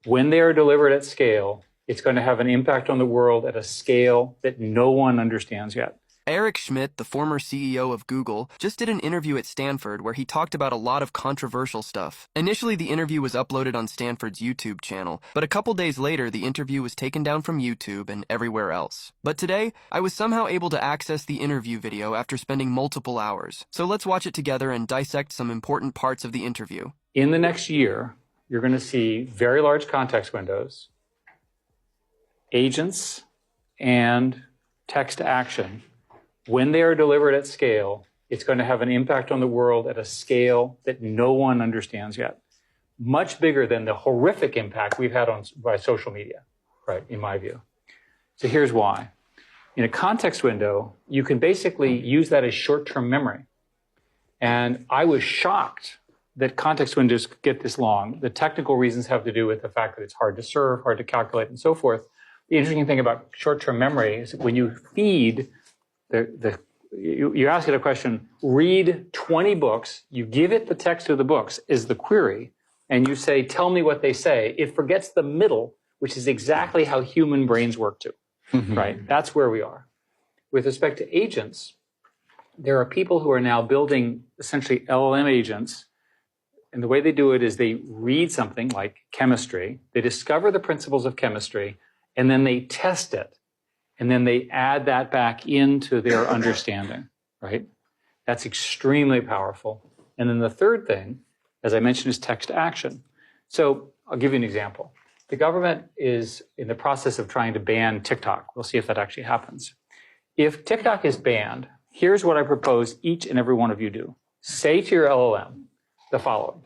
when they are delivered at scale, it's going to have an impact on the world at a scale that no one understands yet. Eric Schmidt, the former CEO of Google, just did an interview at Stanford where he talked about a lot of controversial stuff. Initially, the interview was uploaded on Stanford's YouTube channel, but a couple days later, the interview was taken down from YouTube and everywhere else. But today, I was somehow able to access the interview video after spending multiple hours. So let's watch it together and dissect some important parts of the interview. In the next year, you're going to see very large context windows, agents, and text to action. When they are delivered at scale, it's going to have an impact on the world at a scale that no one understands yet. Much bigger than the horrific impact we've had by social media, right, in my view. So here's why. In a context window, you can basically use that as short-term memory. And I was shocked that context windows get this long. The technical reasons have to do with the fact that it's hard to serve, hard to calculate, and so forth. The interesting thing about short-term memory is when you feed you ask it a question, read 20 books, you give it the text of the books is the query, and you say, tell me what they say. It forgets the middle, which is exactly how human brains work too, right? That's where we are. With respect to agents, there are people who are now building essentially LLM agents, and the way they do it is they read something like chemistry, they discover the principles of chemistry, and then they test it. And then they add that back into their understanding, right? That's extremely powerful. And then the third thing, as I mentioned, is text to action. So I'll give you an example. The government is in the process of trying to ban TikTok. We'll see if that actually happens. If TikTok is banned, here's what I propose each and every one of you do. Say to your LLM the following.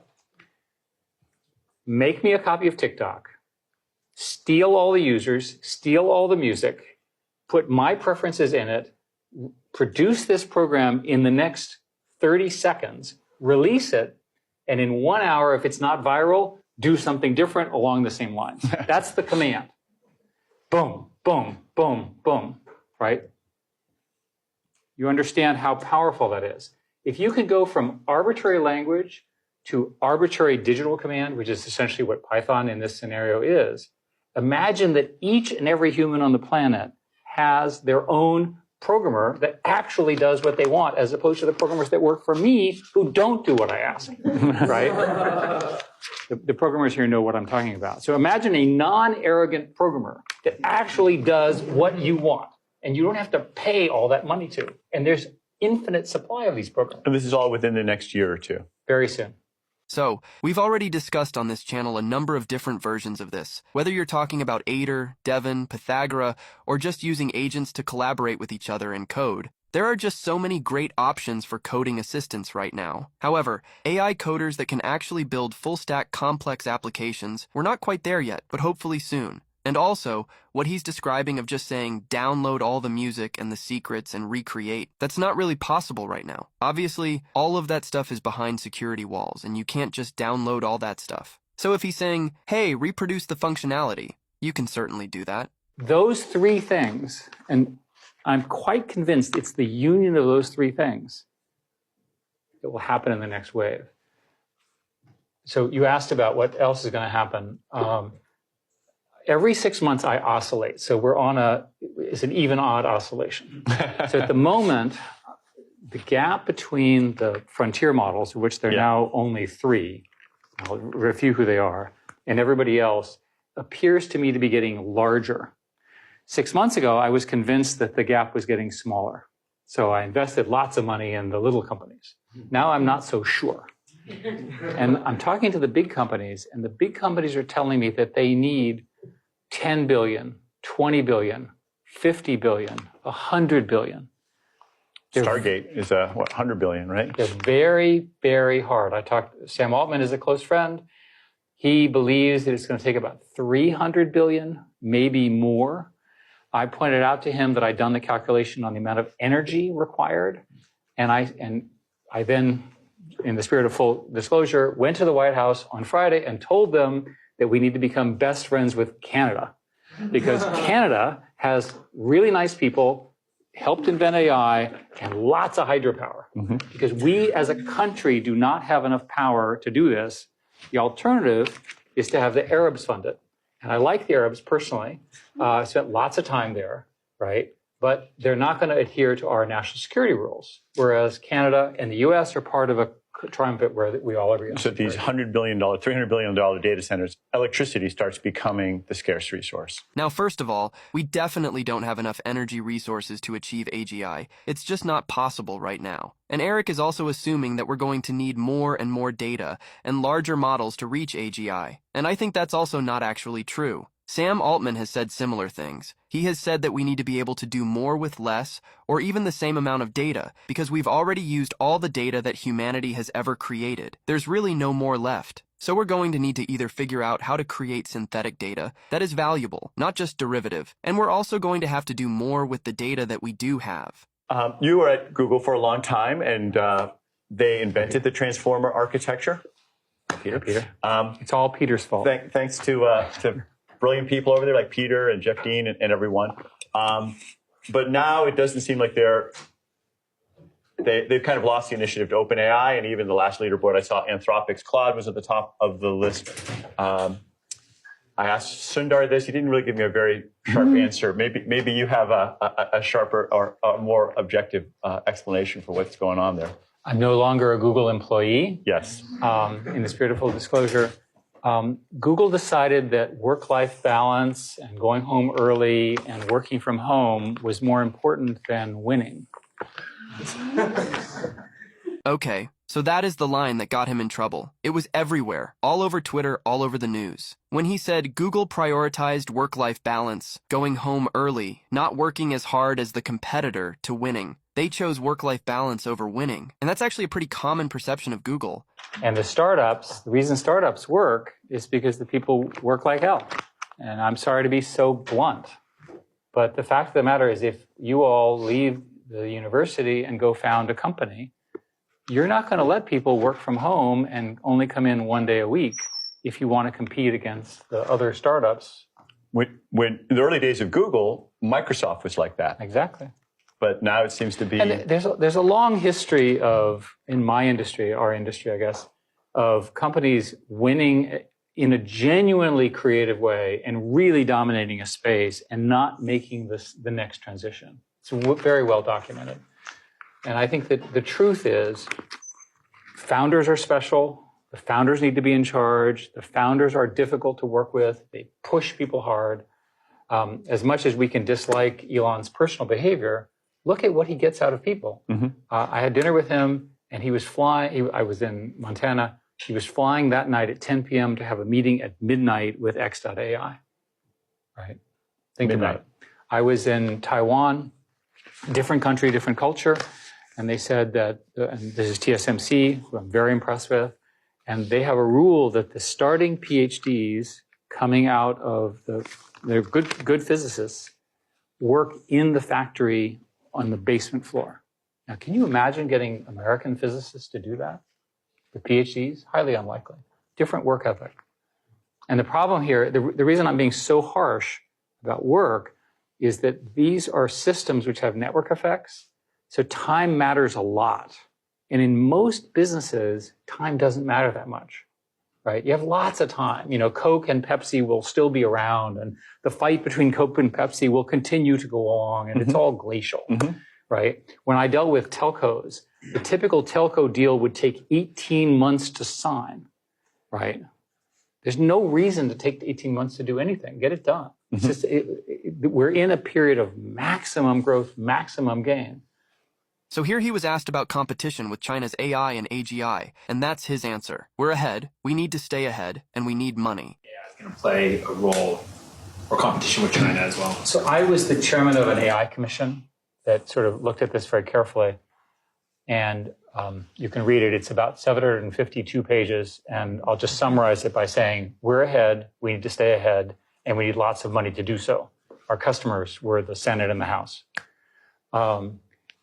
Make me a copy of TikTok, steal all the users, steal all the music, put my preferences in it, produce this program in the next 30 seconds, release it, and in 1 hour, if it's not viral, do something different along the same lines. That's the command. Boom, boom, boom, boom, right? You understand how powerful that is. If you can go from arbitrary language to arbitrary digital command, which is essentially what Python in this scenario is, imagine that each and every human on the planet has their own programmer that actually does what they want, as opposed to the programmers that work for me who don't do what I ask, right? The programmers here know what I'm talking about. So imagine a non-arrogant programmer that actually does what you want, and you don't have to pay all that money to. And there's infinite supply of these programs. And this is all within the next year or two. Very soon. So, we've already discussed on this channel a number of different versions of this. Whether you're talking about Aider, Devin, Pythagora, or just using agents to collaborate with each other in code, there are just so many great options for coding assistance right now. However, AI coders that can actually build full-stack complex applications, we're not quite there yet, but hopefully soon. And also, what he's describing of just saying download all the music and the secrets and recreate, that's not really possible right now. Obviously, all of that stuff is behind security walls, and you can't just download all that stuff. So if he's saying, hey, reproduce the functionality, you can certainly do that. Those three things, and I'm quite convinced it's the union of those three things that will happen in the next wave. So you asked about what else is going to happen. Every 6 months I oscillate. So we're on it's an even odd oscillation. So at the moment, the gap between the frontier models, of which there are now only 3, I'll review who they are, and everybody else appears to me to be getting larger. 6 months ago, I was convinced that the gap was getting smaller. So I invested lots of money in the little companies. Now I'm not so sure. And I'm talking to the big companies, and the big companies are telling me that they need 10 billion, 20 billion, 50 billion, 100 billion. Stargate is 100 billion, right? They're very, very hard. Sam Altman is a close friend. He believes that it's going to take about 300 billion, maybe more. I pointed out to him that I'd done the calculation on the amount of energy required. And I then, in the spirit of full disclosure, went to the White House on Friday and told them that we need to become best friends with Canada, because Canada has really nice people, helped invent AI, and lots of hydropower. Because we as a country do not have enough power to do this. The alternative is to have the Arabs fund it. And I like the Arabs personally. I spent lots of time there, right? But they're not going to adhere to our national security rules, whereas Canada and the U.S. are part of a triumvirate where we all agree on. So these $100 billion, $300 billion data centers, electricity starts becoming the scarce resource. Now, first of all, we definitely don't have enough energy resources to achieve AGI. It's just not possible right now. And Eric is also assuming that we're going to need more and more data and larger models to reach AGI. And I think that's also not actually true. Sam Altman has said similar things. He has said that we need to be able to do more with less, or even the same amount of data, because we've already used all the data that humanity has ever created. There's really no more left. So we're going to need to either figure out how to create synthetic data that is valuable, not just derivative, and we're also going to have to do more with the data that we do have. You were at Google for a long time, and they invented the transformer architecture. Peter. It's all Peter's fault. Thanks to brilliant people over there like Peter and Jeff Dean and everyone. But now it doesn't seem like they've kind of lost the initiative to OpenAI, and even the last leaderboard I saw, Anthropic's Claude was at the top of the list. I asked Sundar this. He didn't really give me a very sharp answer. Maybe you have a sharper or a more objective explanation for what's going on there. I'm no longer a Google employee. Yes. In the spirit of full disclosure, Google decided that work-life balance and going home early and working from home was more important than winning. Okay, so that is the line that got him in trouble. It was everywhere, all over Twitter, all over the news. When he said Google prioritized work-life balance, going home early, not working as hard as the competitor to winning. They chose work-life balance over winning. And that's actually a pretty common perception of Google. And the reason startups work is because the people work like hell. And I'm sorry to be so blunt, but the fact of the matter is if you all leave the university and go found a company, you're not going to let people work from home and only come in one day a week if you want to compete against the other startups. When in the early days of Google, Microsoft was like that. Exactly. But now it seems to be... And there's a long history of, in my industry, our industry, I guess, of companies winning in a genuinely creative way and really dominating a space and not making the next transition. It's very well documented. And I think that the truth is founders are special. The founders need to be in charge. The founders are difficult to work with. They push people hard. As much as we can dislike Elon's personal behavior, look at what he gets out of people. Mm-hmm. I had dinner with him, and he was flying. I was in Montana. He was flying that night at 10 p.m. to have a meeting at midnight with X.AI. Right? Think about it. I was in Taiwan, different country, different culture, and they said that, and this is TSMC, who I'm very impressed with, and they have a rule that the starting PhDs coming out of they're good physicists, work in the factory on the basement floor. Now, can you imagine getting American physicists to do that? The PhDs? Highly unlikely. Different work ethic. And the problem here, the reason I'm being so harsh about work is that these are systems which have network effects. So time matters a lot. And in most businesses, time doesn't matter that much, right? You have lots of time. You know, Coke and Pepsi will still be around, and the fight between Coke and Pepsi will continue to go along, and it's all glacial, right? When I dealt with telcos, the typical telco deal would take 18 months to sign, right? There's no reason to take 18 months to do anything. Get it done. It's just, we're in a period of maximum growth, maximum gain. So here he was asked about competition with China's AI and AGI, and that's his answer. We're ahead, we need to stay ahead, and we need money. AI is going to play a role or competition with China as well. So I was the chairman of an AI commission that sort of looked at this very carefully. And you can read it. It's about 752 pages. And I'll just summarize it by saying, we're ahead, we need to stay ahead, and we need lots of money to do so. Our customers were the Senate and the House.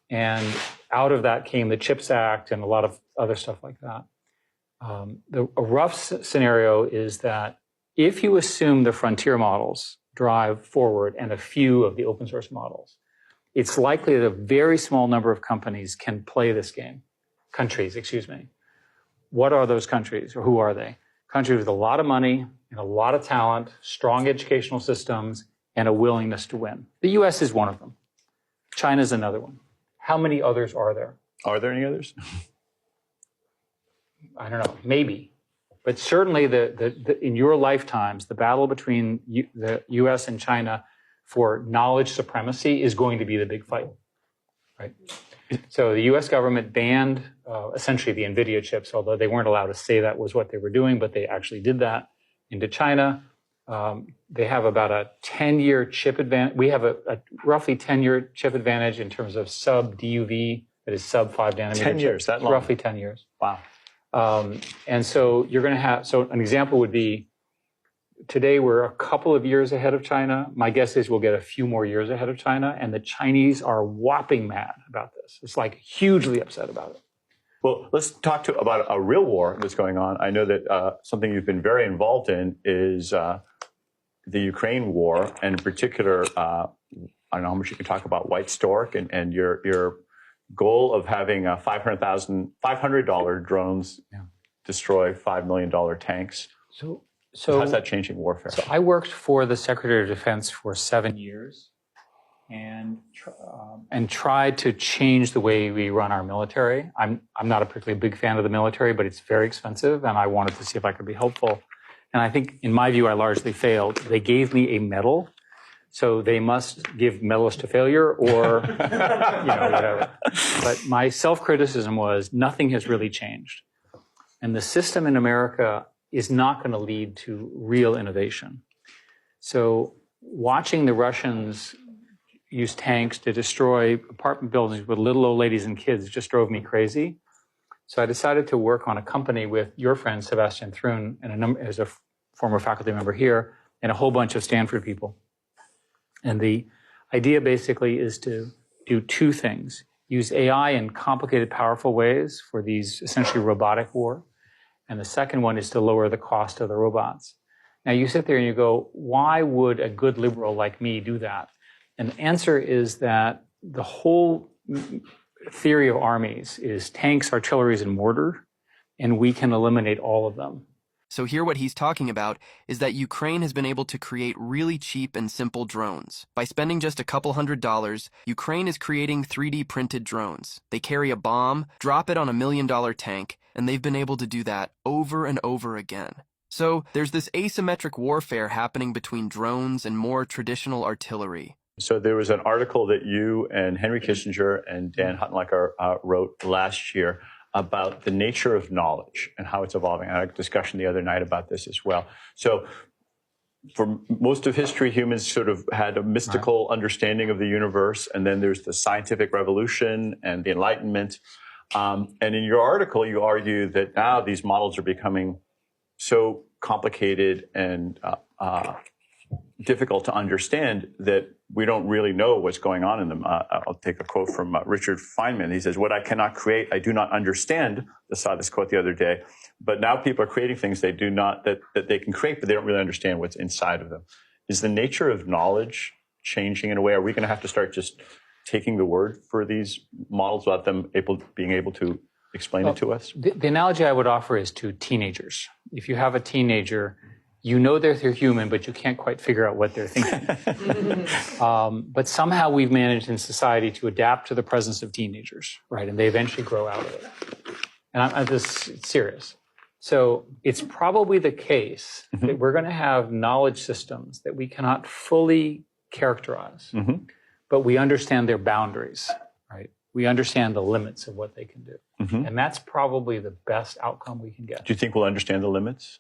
And out of that came the CHIPS Act and a lot of other stuff like that. A rough scenario is that if you assume the frontier models drive forward and a few of the open source models, it's likely that a very small number of companies can play this game. Countries, excuse me. What are those countries, or who are they? countries with a lot of money and a lot of talent, strong educational systems, and a willingness to win. The US is one of them. China's another one. How many others are there? Are there any others? I don't know, maybe. But certainly in your lifetimes, the battle between the US and China for knowledge supremacy is going to be the big fight, right? So the US government banned essentially the NVIDIA chips, although they weren't allowed to say that was what they were doing, but they actually did that into China. They have about a 10-year chip advantage. We have a roughly 10-year chip advantage in terms of sub-DUV, that is sub-5 nanometer. 10 years, that long? Roughly 10 years. Wow. And so you're going to have, so an example would be, today we're a couple of years ahead of China. My guess is we'll get a few more years ahead of China, and the Chinese are whopping mad about this. It's like hugely upset about it. Well, let's talk about a real war that's going on. I know that something you've been very involved in is the Ukraine war, and in particular, I don't know how much you can talk about White Stork and your goal of having $500 drones destroy $5 million tanks. So how's that changing warfare? So I worked for the Secretary of Defense for 7 years and tried to change the way we run our military. I'm not a particularly big fan of the military, but it's very expensive, and I wanted to see if I could be helpful. And I think, in my view, I largely failed. They gave me a medal, so they must give medals to failure or whatever. But my self-criticism was nothing has really changed. And the system in America is not going to lead to real innovation. So watching the Russians use tanks to destroy apartment buildings with little old ladies and kids just drove me crazy. So I decided to work on a company with your friend, Sebastian Thrun, and as a former faculty member here, and a whole bunch of Stanford people. And the idea basically is to do two things. Use AI in complicated, powerful ways for these essentially robotic war. And the second one is to lower the cost of the robots. Now you sit there and you go, why would a good liberal like me do that? And the answer is that the whole theory of armies is tanks, artillery, and mortar, and we can eliminate all of them. So here what he's talking about is that Ukraine has been able to create really cheap and simple drones. By spending just a couple $100s, Ukraine is creating 3D printed drones. They carry a bomb, drop it on $1 million tank, and they've been able to do that over and over again. So there's this asymmetric warfare happening between drones and more traditional artillery. So there was an article that you and Henry Kissinger and Dan Huttenlocher wrote last year about the nature of knowledge and how it's evolving. I had a discussion the other night about this as well. So for most of history, humans sort of had a mystical understanding of the universe, and then there's the scientific revolution and the Enlightenment. And in your article, you argue that now these models are becoming so complicated and difficult to understand that we don't really know what's going on in them. I'll take a quote from Richard Feynman. He says, "What I cannot create, I do not understand." I saw this quote the other day. But now people are creating things they do not, that they can create, but they don't really understand what's inside of them. Is the nature of knowledge changing in a way? Are we going to have to start just taking the word for these models without them being able to explain it to us? The analogy I would offer is to teenagers. If you have a teenager, you know they're human, but you can't quite figure out what they're thinking. But somehow we've managed in society to adapt to the presence of teenagers, right? And they eventually grow out of it. And I'm just serious. So it's probably the case that we're going to have knowledge systems that we cannot fully characterize, but we understand their boundaries, right? We understand the limits of what they can do. And that's probably the best outcome we can get. Do you think we'll understand the limits?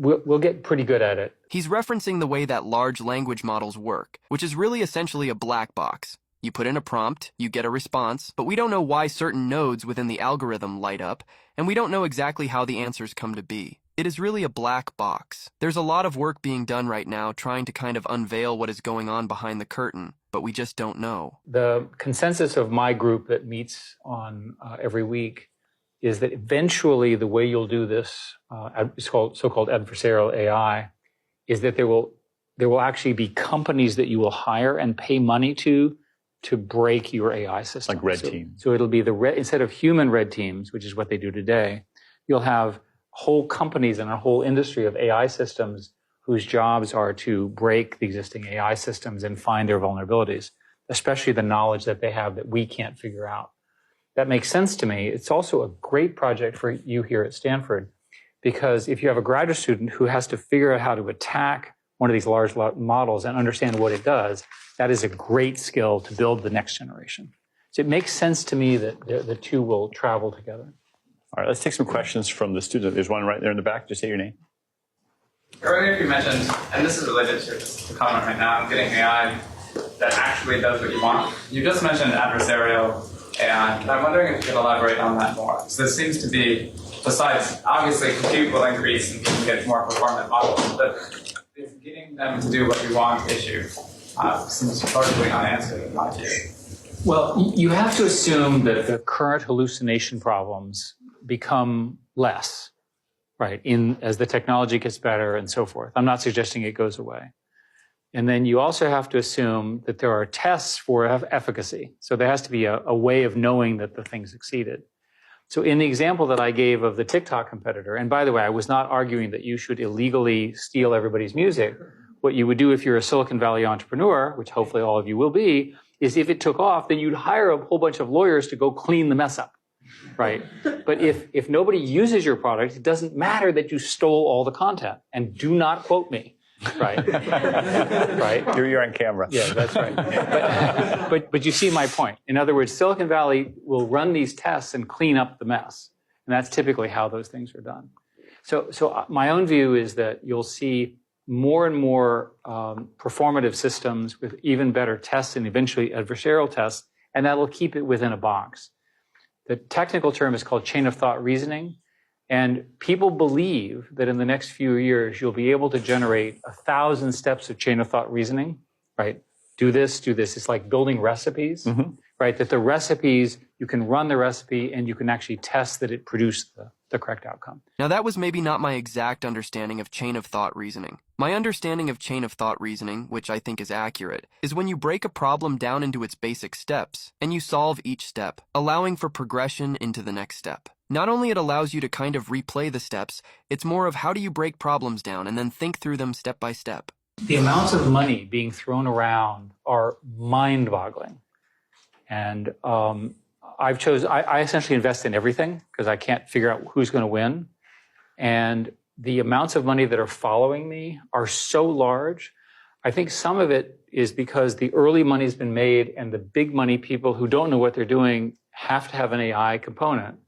We'll get pretty good at it. He's referencing the way that large language models work, which is really essentially a black box. You put in a prompt, you get a response, but we don't know why certain nodes within the algorithm light up, and we don't know exactly how the answers come to be. It is really a black box. There's a lot of work being done right now trying to kind of unveil what is going on behind the curtain, but we just don't know. The consensus of my group that meets on every week is that eventually the way you'll do this, it's called so-called adversarial AI, is that there will actually be companies that you will hire and pay money to break your AI system. Like red team. So it'll be instead of human red teams, which is what they do today, you'll have whole companies and a whole industry of AI systems whose jobs are to break the existing AI systems and find their vulnerabilities, especially the knowledge that they have that we can't figure out. That makes sense to me. It's also a great project for you here at Stanford, because if you have a graduate student who has to figure out how to attack one of these large models and understand what it does, that is a great skill to build the next generation. So it makes sense to me that the two will travel together. All right, let's take some questions from the student. There's one right there in the back. Just say your name. Earlier you mentioned, and this is related to the comment right now, getting AI that actually does what you want. You just mentioned adversarial AI, and I'm wondering if you could elaborate on that more. So this seems to be, besides, obviously compute will increase and people get more performant models, but if getting them to do what you want issue seems largely unanswered in my view. Well, you have to assume that the current hallucination problems become less, right, as the technology gets better and so forth. I'm not suggesting it goes away. And then you also have to assume that there are tests for efficacy. So there has to be a way of knowing that the thing succeeded. So in the example that I gave of the TikTok competitor, and by the way, I was not arguing that you should illegally steal everybody's music. What you would do if you're a Silicon Valley entrepreneur, which hopefully all of you will be, is if it took off, then you'd hire a whole bunch of lawyers to go clean the mess up, right? But if nobody uses your product, it doesn't matter that you stole all the content. And do not quote me, right? Right? You're on camera. Yeah, that's right. But you see my point. In other words, Silicon Valley will run these tests and clean up the mess. And that's typically how those things are done. So my own view is that you'll see more and more performative systems with even better tests and eventually adversarial tests, and that'll keep it within a box. The technical term is called chain of thought reasoning, and people believe that in the next few years, you'll be able to generate 1,000 steps of chain of thought reasoning, right? Do this, do this. It's like building recipes, right? That the recipes, you can run the recipe and you can actually test that it produced the correct outcome. Now that was maybe not my exact understanding of chain of thought reasoning. My understanding of chain of thought reasoning, which I think is accurate, is when you break a problem down into its basic steps and you solve each step, allowing for progression into the next step. Not only it allows you to kind of replay the steps, it's more of how do you break problems down and then think through them step by step. The amounts of money being thrown around are mind-boggling. And I essentially invest in everything because I can't figure out who's going to win. And the amounts of money that are following me are so large. I think some of it is because the early money's been made and the big money people who don't know what they're doing have to have an AI component.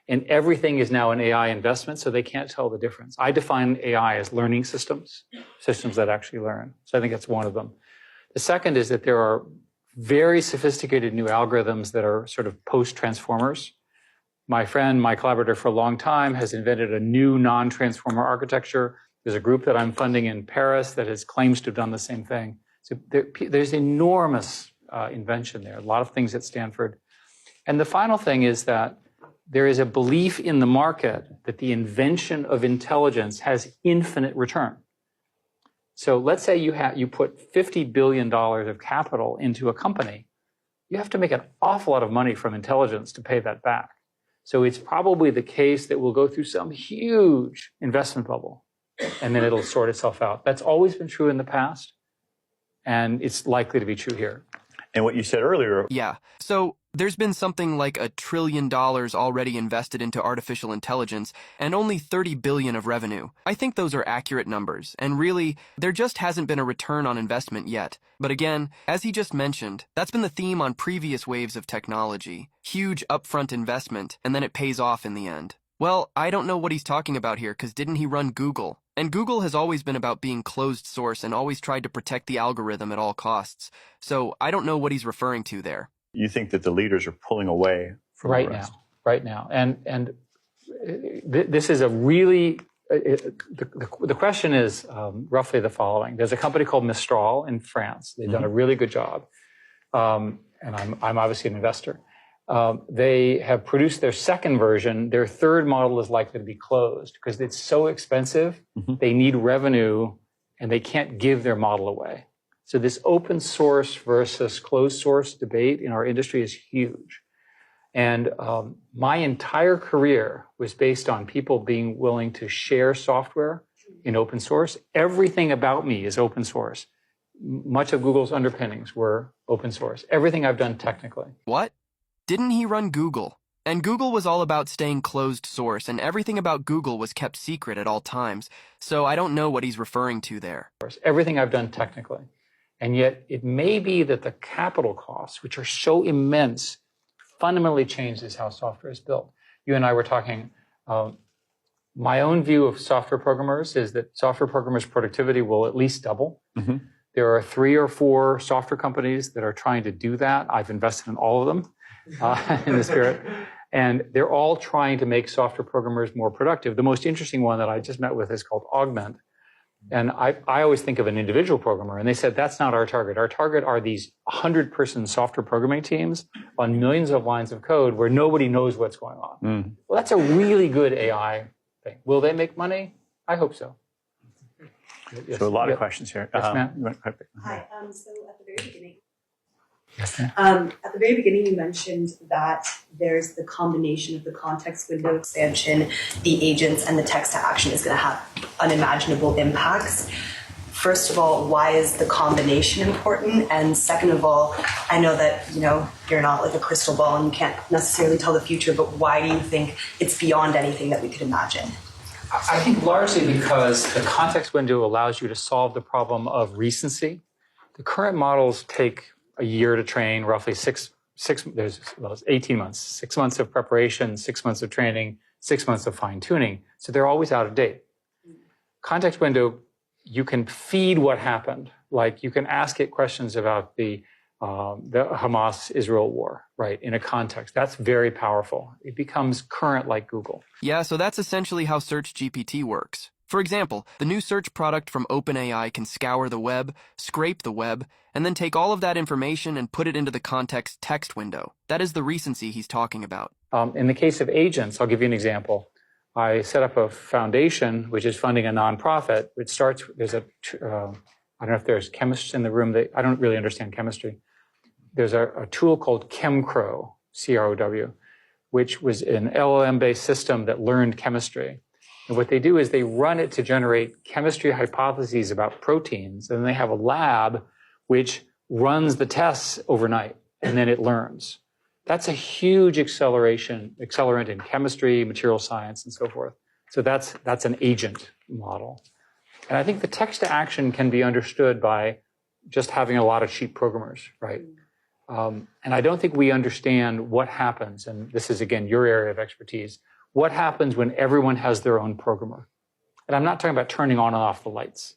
And everything is now an AI investment, so they can't tell the difference. I define AI as learning systems, systems that actually learn. So I think that's one of them. The second is that there are very sophisticated new algorithms that are sort of post-transformers. My friend, my collaborator for a long time, has invented a new non-transformer architecture. There's a group that I'm funding in Paris that has claims to have done the same thing. So there's enormous invention there, a lot of things at Stanford. And the final thing is that there is a belief in the market that the invention of intelligence has infinite return. So let's say you put $50 billion of capital into a company. You have to make an awful lot of money from intelligence to pay that back. So it's probably the case that we'll go through some huge investment bubble, and then it'll sort itself out. That's always been true in the past, and it's likely to be true here. And what you said earlier. Yeah. So there's been something like $1 trillion already invested into artificial intelligence and only 30 billion of revenue. I think those are accurate numbers. And really, there just hasn't been a return on investment yet. But again, as he just mentioned, that's been the theme on previous waves of technology. Huge upfront investment, and then it pays off in the end. Well, I don't know what he's talking about here, because didn't he run Google? And Google has always been about being closed source and always tried to protect the algorithm at all costs. So I don't know what he's referring to there. You think that the leaders are pulling away from the rest? Right now. And this is a really, the question is roughly the following. There's a company called Mistral in France. They've done a really good job. And I'm obviously an investor. They have produced their second version. Their third model is likely to be closed because it's so expensive. They need revenue and they can't give their model away. So this open source versus closed source debate in our industry is huge. And my entire career was based on people being willing to share software in open source. Everything about me is open source. Much of Google's underpinnings were open source. Everything I've done technically. What? Didn't he run Google? And Google was all about staying closed source, and everything about Google was kept secret at all times. So I don't know what he's referring to there. Everything I've done technically. And yet it may be that the capital costs, which are so immense, fundamentally changes how software is built. You and I were talking, my own view of software programmers is that software programmers' productivity will at least double. Mm-hmm. There are 3 or 4 software companies that are trying to do that. I've invested in all of them in the spirit. And they're all trying to make software programmers more productive. The most interesting one that I just met with is called Augment. And I always think of an individual programmer, and they said, that's not our target. Our target are these 100-person software programming teams on millions of lines of code where nobody knows what's going on. Mm. Well, that's a really good AI thing. Will they make money? I hope so. Yes. So a lot of questions here. Yes, ma'am. Hi. So at the very beginning, yes, ma'am. At the very beginning, you mentioned that there's the combination of the context window expansion, the agents, and the text to action is going to have unimaginable impacts. First of all, why is the combination important? And second of all, I know that you're not like a crystal ball and you can't necessarily tell the future, but why do you think it's beyond anything that we could imagine? I think largely because the context window allows you to solve the problem of recency. The current models take a year to train, roughly 18 months, 6 months of preparation, 6 months of training, 6 months of fine tuning. So they're always out of date. Context window, you can feed what happened. Like you can ask it questions about the Hamas-Israel war, right, in a context. That's very powerful. It becomes current like Google. Yeah, so that's essentially how SearchGPT works. For example, the new search product from OpenAI can scour the web, scrape the web, and then take all of that information and put it into the context text window. That is the recency he's talking about. In the case of agents, I'll give you an example. I set up a foundation, which is funding a nonprofit, which starts, I don't know if there's chemists in the room, I don't really understand chemistry. There's a tool called ChemCrow, C-R-O-W, which was an LLM-based system that learned chemistry. And what they do is they run it to generate chemistry hypotheses about proteins, and then they have a lab which runs the tests overnight, and then it learns. That's a huge accelerant in chemistry, material science, and so forth. So that's an agent model. And I think the text to action can be understood by just having a lot of cheap programmers, right? And I don't think we understand what happens, and this is, again, your area of expertise, what happens when everyone has their own programmer. And I'm not talking about turning on and off the lights.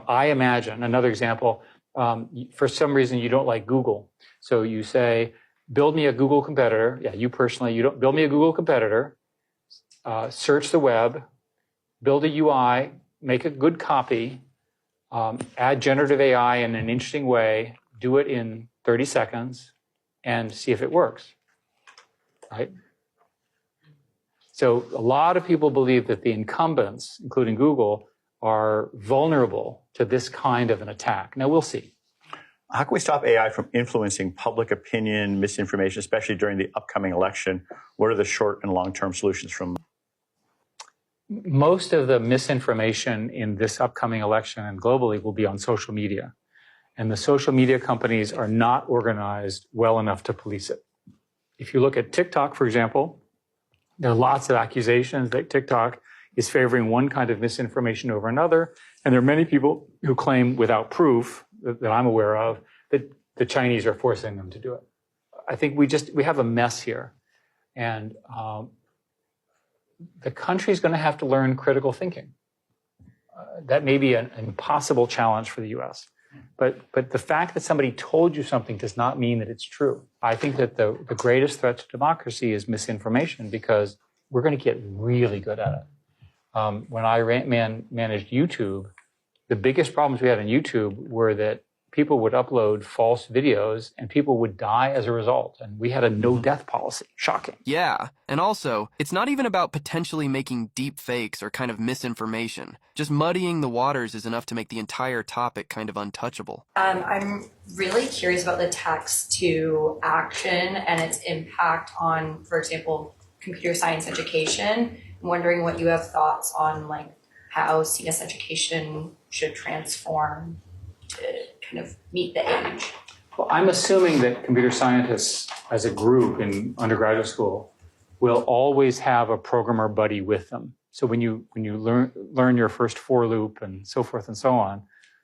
I imagine, another example, for some reason you don't like Google. So you say, build me a Google competitor. Yeah, you personally, you don't build me a Google competitor, search the web, build a UI, make a good copy, add generative AI in an interesting way, do it in 30 seconds, and see if it works, right? So a lot of people believe that the incumbents, including Google, are vulnerable to this kind of an attack. Now, we'll see. How can we stop AI from influencing public opinion, misinformation, especially during the upcoming election? What are the short and long-term solutions from? Most of the misinformation in this upcoming election and globally will be on social media. And the social media companies are not organized well enough to police it. If you look at TikTok, for example, there are lots of accusations that TikTok is favoring one kind of misinformation over another. And there are many people who claim without proof that I'm aware of that the Chinese are forcing them to do it. I think we have a mess here. And the country is going to have to learn critical thinking. That may be an impossible challenge for the US. But the fact that somebody told you something does not mean that it's true. I think that the greatest threat to democracy is misinformation because we're going to get really good at it. When I managed YouTube, the biggest problems we had on YouTube were that people would upload false videos and people would die as a result. And we had a no death policy. Shocking. Yeah, and also, it's not even about potentially making deep fakes or kind of misinformation. Just muddying the waters is enough to make the entire topic kind of untouchable. I'm really curious about the text to action and its impact on, for example, computer science education. I'm wondering what you have thoughts on like how CS education should transform to kind of meet the age. Well, I'm assuming that computer scientists as a group in undergraduate school will always have a programmer buddy with them. So when you learn your first for loop and so forth and so on,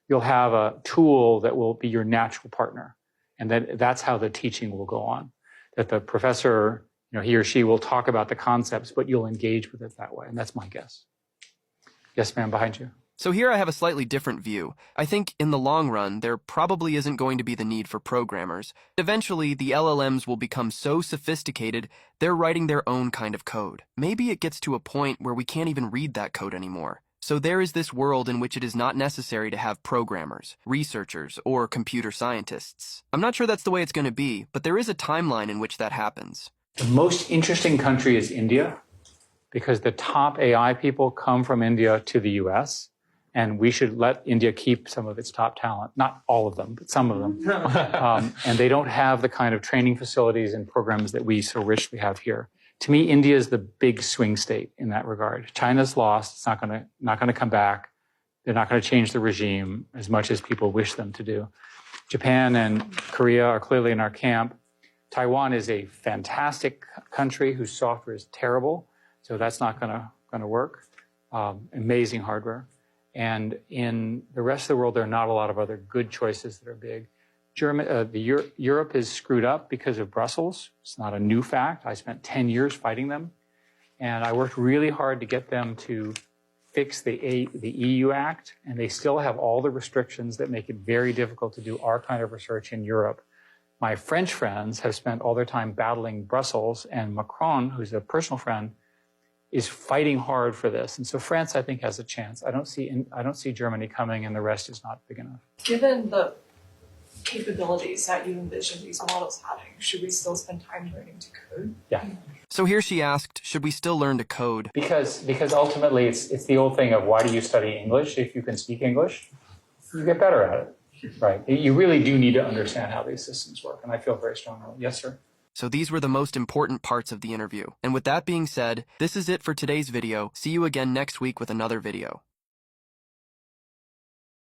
you'll have a tool that will be your natural partner. And that's how the teaching will go on. That the professor, he or she will talk about the concepts, but you'll engage with it that way. And that's my guess. Yes, ma'am, behind you. So here I have a slightly different view. I think in the long run, there probably isn't going to be the need for programmers. Eventually, the LLMs will become so sophisticated, they're writing their own kind of code. Maybe it gets to a point where we can't even read that code anymore. So there is this world in which it is not necessary to have programmers, researchers, or computer scientists. I'm not sure that's the way it's going to be, but there is a timeline in which that happens. The most interesting country is India, because the top AI people come from India to the US, and we should let India keep some of its top talent. Not all of them, but some of them. And they don't have the kind of training facilities and programs that we so richly have here. To me, India is the big swing state in that regard. China's lost. It's not going to come back. They're not going to change the regime as much as people wish them to do. Japan and Korea are clearly in our camp. Taiwan is a fantastic country whose software is terrible. So that's not going to work. Amazing hardware. And in the rest of the world, there are not a lot of other good choices that are big. Europe is screwed up because of Brussels. It's not a new fact. I spent 10 years fighting them. And I worked really hard to get them to fix the EU Act. And they still have all the restrictions that make it very difficult to do our kind of research in Europe. My French friends have spent all their time battling Brussels, and Macron, who's a personal friend, is fighting hard for this. And so France, I think, has a chance. I don't see Germany coming, and the rest is not big enough. Given the capabilities that you envision these models having, should we still spend time learning to code? Yeah. So here she asked, should we still learn to code? Because ultimately it's the old thing of why do you study English? If you can speak English, you get better at it, right? You really do need to understand how these systems work, and I feel very strongly. Yes, sir. So these were the most important parts of the interview. And with that being said, this is it for today's video. See you again next week with another video.